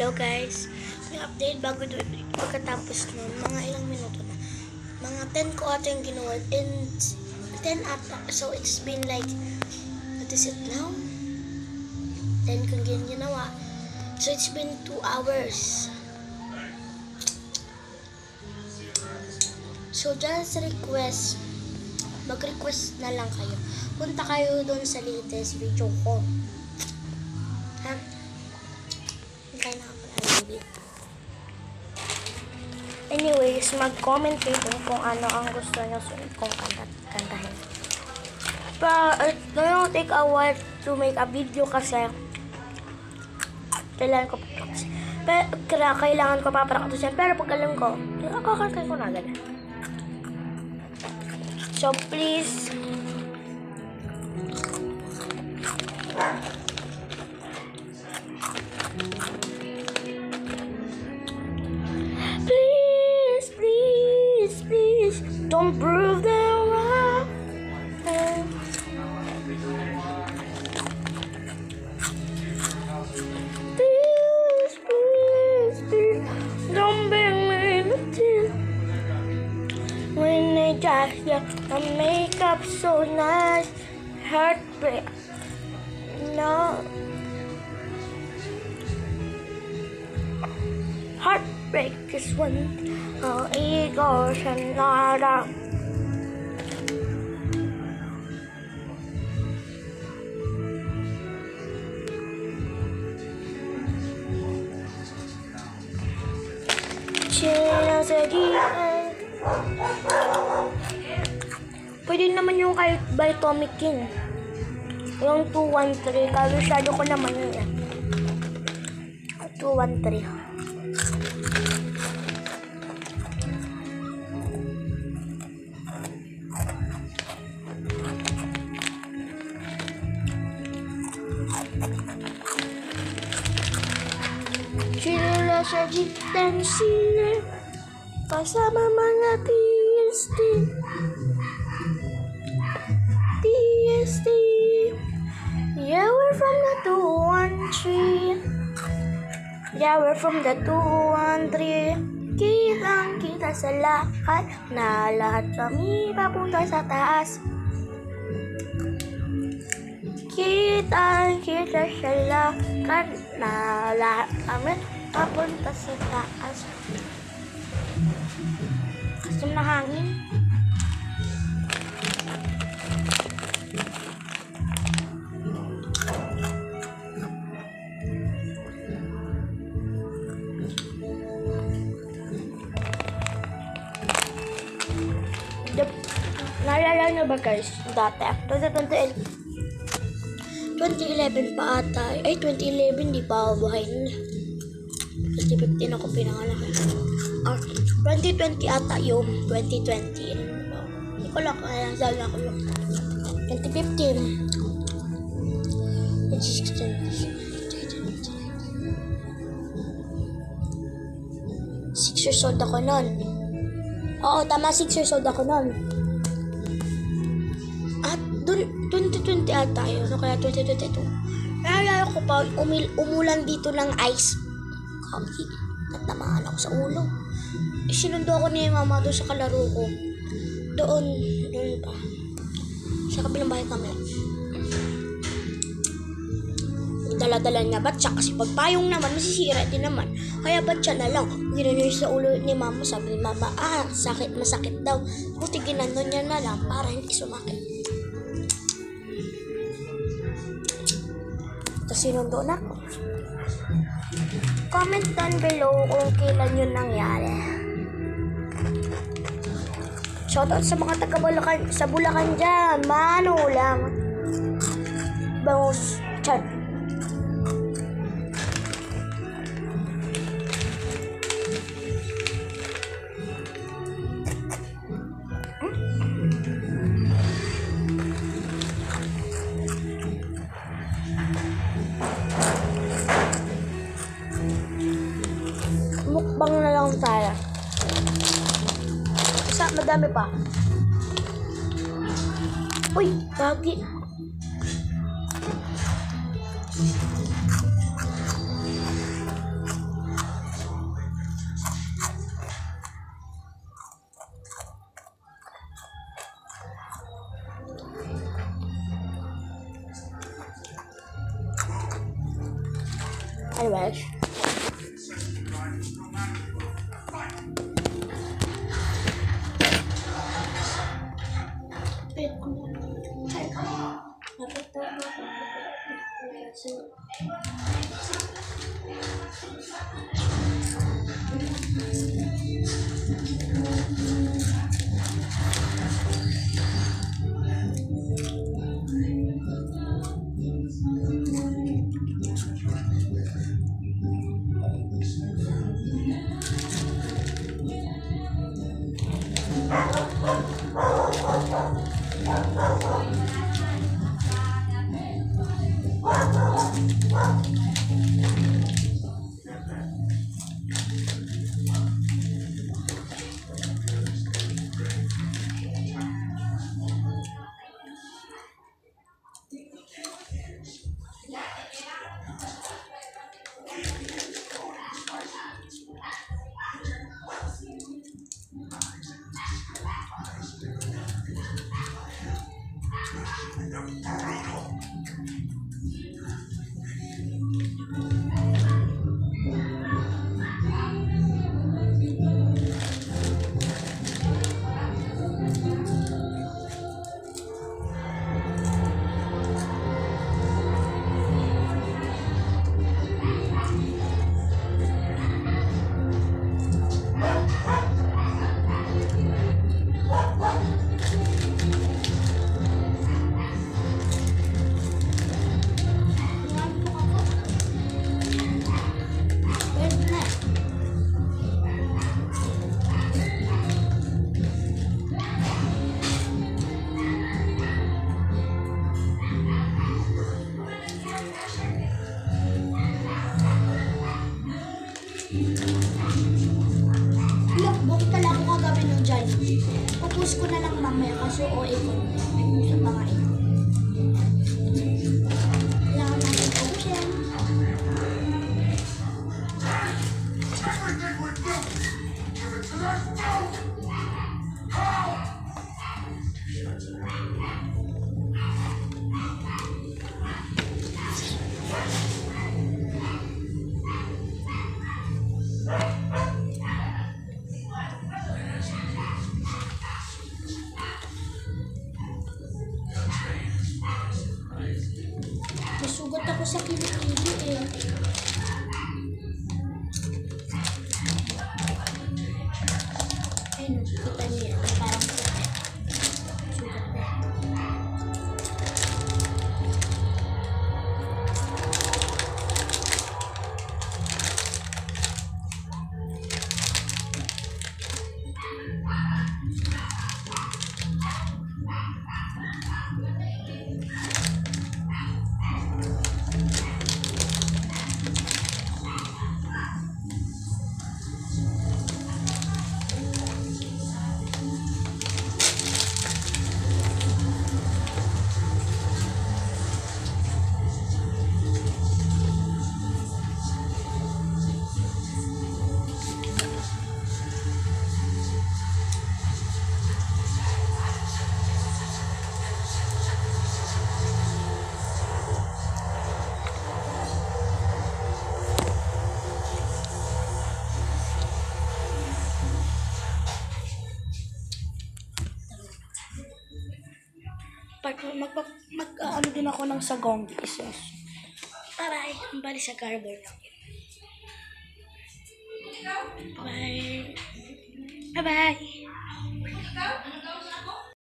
Hello guys, may update pagkatapos nun, mga ilang minuto na. Mga 10 ko ata yung ginawa and 10 ata, so it's been like, what is it now? 10 kong ginawa, so it's been 2 hours. So just request, mag-request na lang kayo. Punta kayo doon sa latest video ko. Ha? Kaya na ako anyways, mag-comment kayo kung ano ang gusto nyo kung kantahin. But it will take a while to make a video kasi kailangan ko pa-practice yan. Pero pag alam ko, kakantay ko na agad. So please, don't prove them wrong. Please, don't bring me to tears. When they just get the makeup so nice, heartbreak. No. Heartbreak is when our egos and nada. Pwede naman yung kahit by Tommy King. Yung 213. Kabisado ko naman yun eh. 213. Sila sa jitan sila kasama mga TST. Yeah, we're from the 213. Yeah, we're from the 213. Kitang kita sa lahat na lahat kami papunta sa taas. Kitang kita sa lahat na lahat kami papunta sa taas. Kasi na hangin. Naalala nyo ba guys, dati, 2011 pa ata, ay 2011 di pa ako buhay nun. 2015 ako pinanganak. 2020 ata yung 2020. Hindi ko lang kaya nasala ko yung 2015. 6 years old ako nun. Oo, tama, 6 years old ako nun. At dun, 2020 ata yun, so kaya 2022. Naalala ko pa, umulan dito ng ice. At namaan ako sa ulo. Sinundo ako ni mama doon sa kalaro ko. Doon pa. Sa kabilang bahay kami. Dala-dala niya batya kasi pagpayong naman, masisira din naman. Kaya batya na lang. Ginanyo sa ulo ni mama. Sabi ni mama, masakit daw. Buti ginano niya na lang para hindi sumakit. Tapos sinundo na ako. Comment down below kung kailan yun nangyari. Shoutout sa mga taga-Bulacan, sa Bulacan dyan. Mano lang. Bangus. Chat. Mukbang na lang tayo. Madami pa. Uy, bagi. Anyways. Look, bukit pala ako kagabi ng Jollibee. Pupus ko na lang mamaya kasi OA ko sa mga ito. Kailangan natin ocean. Nasugat ako sa kilikili eh. Ayun, kita niyo yan. Parang sugat. Sugat na. Mag-ano din ako ng sagong isos. Aray, bali sa cardboard lang. Bye. Bye-bye.